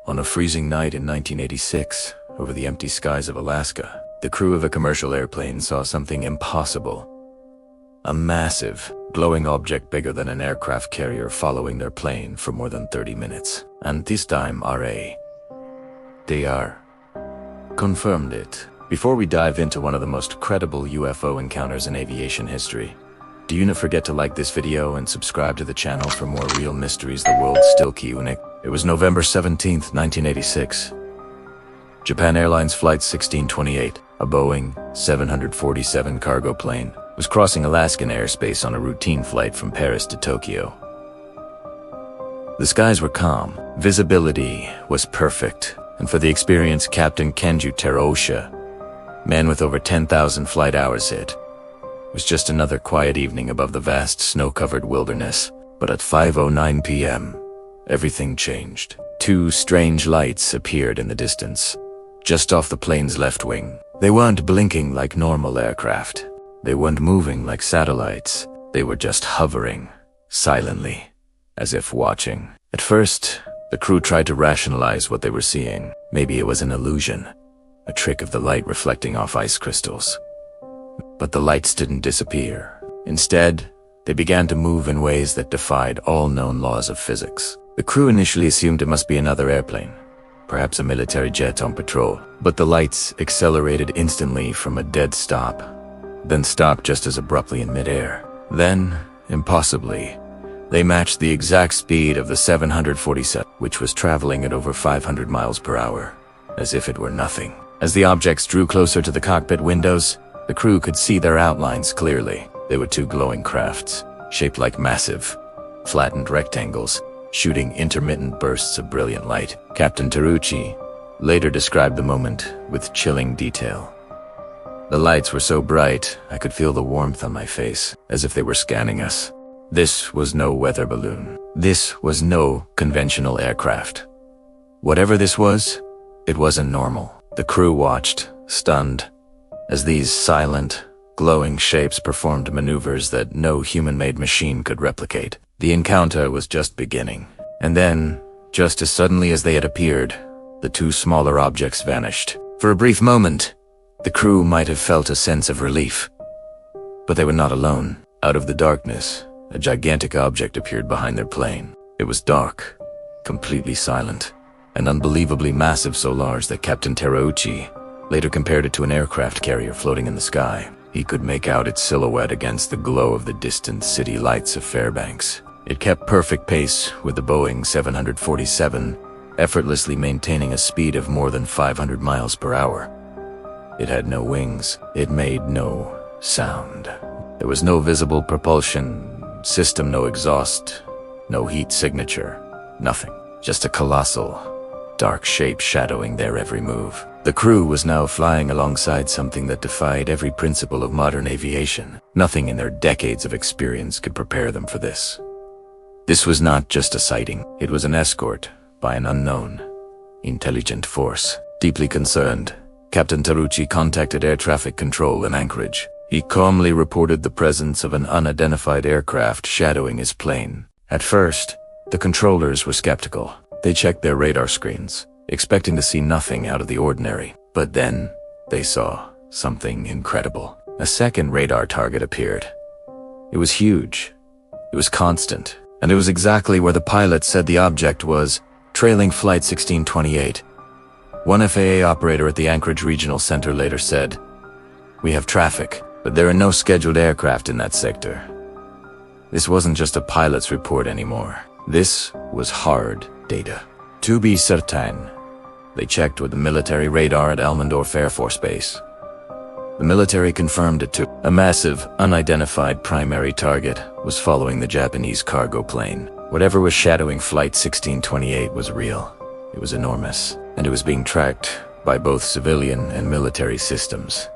On a freezing night in 1986, over the empty skies of Alaska, the crew of a commercial airplane saw something impossible. A massive, glowing object bigger than an aircraft carrier following their plane for more than 30 minutes. And this time, they confirmed it. Before we dive into one of the most credible UFO encounters in aviation history, do not forget to like this video and subscribe to the channel for more real mysteries the world still keeps unique. It was November 17th, 1986. Japan Airlines Flight 1628, a Boeing 747 cargo plane, was crossing Alaskan airspace on a routine flight from Paris to Tokyo. The skies were calm, visibility was perfect, and for the experienced Captain Kenju Terauchi, man with over 10,000 flight hours, it was just another quiet evening above the vast snow-covered wilderness. But at 5:09 p.m., everything changed. Two strange lights appeared in the distance, just off the plane's left wing. They weren't blinking like normal aircraft. They weren't moving like satellites. They were just hovering, silently, as if watching. At first, the crew tried to rationalize what they were seeing. Maybe it was an illusion, a trick of the light reflecting off ice crystals. But the lights didn't disappear. Instead, they began to move in ways that defied all known laws of physics. The crew initially assumed it must be another airplane, perhaps a military jet on patrol. But the lights accelerated instantly from a dead stop, then stopped just as abruptly in midair. Then, impossibly, they matched the exact speed of the 747, which was traveling at over 500 miles per hour, as if it were nothing. As the objects drew closer to the cockpit windows, the crew could see their outlines clearly. They were two glowing crafts, shaped like massive, flattened rectangles, shooting intermittent bursts of brilliant light. Captain Terauchi later described the moment with chilling detail. The lights were so bright, I could feel the warmth on my face, as if they were scanning us. This was no weather balloon. This was no conventional aircraft. Whatever this was, it wasn't normal. The crew watched, stunned, as these silent, glowing shapes performed maneuvers that no human-made machine could replicate. The encounter was just beginning. And then, just as suddenly as they had appeared, the two smaller objects vanished. For a brief moment, the crew might have felt a sense of relief. But they were not alone. Out of the darkness, a gigantic object appeared behind their plane. It was dark, completely silent, and unbelievably massive, so large that Captain Terauchi later compared it to an aircraft carrier floating in the sky. He could make out its silhouette against the glow of the distant city lights of Fairbanks. It kept perfect pace with the Boeing 747, effortlessly maintaining a speed of more than 500 miles per hour. It had no wings. It made no sound. There was no visible propulsion system, no exhaust, no heat signature, nothing. Just a colossal, dark shape shadowing their every move. The crew was now flying alongside something that defied every principle of modern aviation. Nothing in their decades of experience could prepare them for this. This was not just a sighting. It was an escort by an unknown, intelligent force. Deeply concerned, Captain Terauchi contacted air traffic control in Anchorage. He calmly reported the presence of an unidentified aircraft shadowing his plane. At first, the controllers were skeptical. They checked their radar screens, expecting to see nothing out of the ordinary. But then, they saw something incredible. A second radar target appeared. It was huge. It was constant. And it was exactly where the pilot said the object was, trailing Flight 1628. One FAA operator at the Anchorage Regional Center later said, "We have traffic, but there are no scheduled aircraft in that sector." This wasn't just a pilot's report anymore. This was hard data. To be certain, they checked with the military radar at Elmendorf Air Force Base. The military confirmed it too. A massive, unidentified primary target was following the Japanese cargo plane. Whatever was shadowing Flight 1628 was real. It was enormous, and it was being tracked by both civilian and military systems.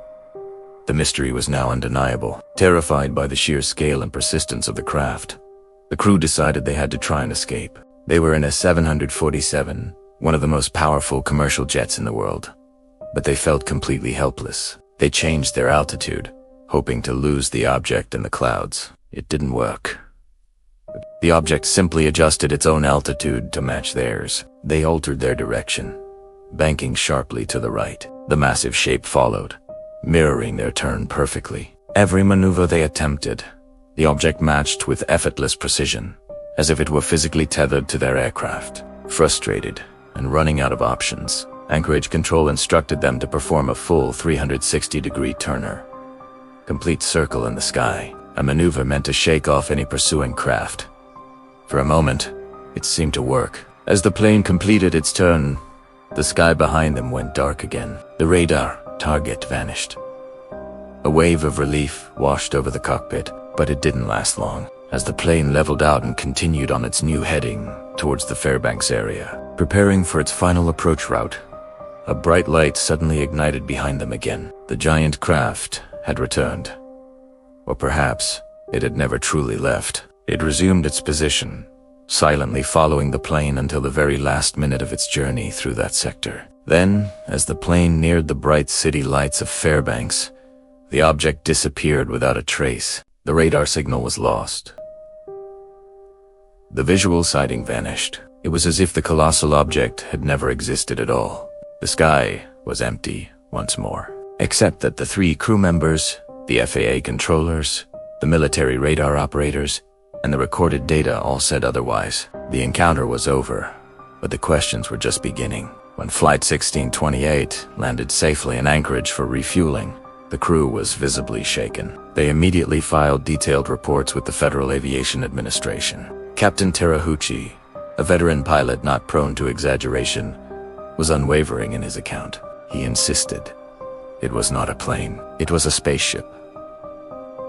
The mystery was now undeniable. Terrified by the sheer scale and persistence of the craft, the crew decided they had to try and escape. They were in a 747, one of the most powerful commercial jets in the world. But they felt completely helpless. They changed their altitude, hoping to lose the object in the clouds. It didn't work. The object simply adjusted its own altitude to match theirs. They altered their direction, banking sharply to the right. The massive shape followed, mirroring their turn perfectly. Every maneuver they attempted, the object matched with effortless precision, as if it were physically tethered to their aircraft. Frustrated and running out of options, Anchorage Control instructed them to perform a full 360-degree turner. Complete circle in the sky, a maneuver meant to shake off any pursuing craft. For a moment, it seemed to work. As the plane completed its turn, the sky behind them went dark again. The radar target vanished. A wave of relief washed over the cockpit, but it didn't last long, as the plane leveled out and continued on its new heading towards the Fairbanks area. Preparing for its final approach route, a bright light suddenly ignited behind them again. The giant craft had returned. Or perhaps it had never truly left. It resumed its position, silently following the plane until the very last minute of its journey through that sector. Then, as the plane neared the bright city lights of Fairbanks, the object disappeared without a trace. The radar signal was lost. The visual sighting vanished. It was as if the colossal object had never existed at all. The sky was empty once more, except that the 3 crew members, the FAA controllers, the military radar operators, and the recorded data all said otherwise. The encounter was over, but the questions were just beginning. When Flight 1628 landed safely in Anchorage for refueling, the crew was visibly shaken. They immediately filed detailed reports with the Federal Aviation Administration. Captain Terauchi, a veteran pilot not prone to exaggeration, was unwavering in his account. He insisted it was not a plane, it was a spaceship.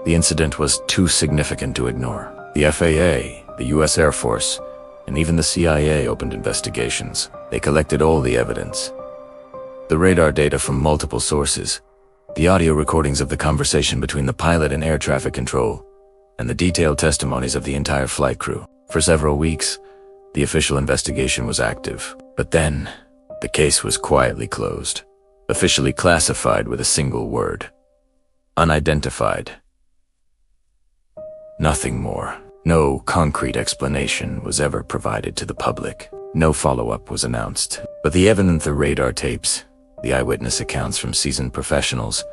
The incident was too significant to ignore. The FAA, the U.S. Air Force, and even the CIA opened investigations. They collected all the evidence. The radar data from multiple sources, the audio recordings of the conversation between the pilot and air traffic control, and the detailed testimonies of the entire flight crew. For several weeks, the official investigation was active. But then, the case was quietly closed, officially classified with a single word: unidentified. Nothing more. No concrete explanation was ever provided to the public. No follow-up was announced. But the evidence, the radar tapes, the eyewitness accounts from seasoned professionals,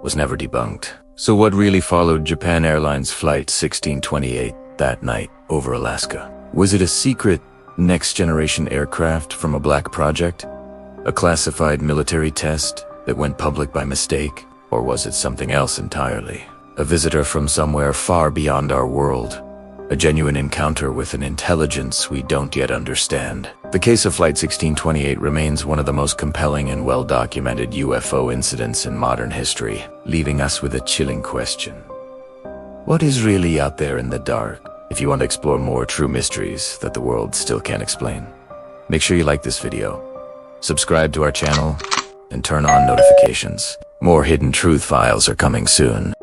was never debunked. So what really followed Japan Airlines Flight 1628 that night over Alaska? Was it a secret, next-generation aircraft from a black project? A classified military test that went public by mistake? Or was it something else entirely? A visitor from somewhere far beyond our world? A genuine encounter with an intelligence we don't yet understand? The case of Flight 1628 remains one of the most compelling and well-documented UFO incidents in modern history, leaving us with a chilling question. What is really out there in the dark? If you want to explore more true mysteries that the world still can't explain, make sure you like this video, subscribe to our channel, and turn on notifications. More hidden truth files are coming soon.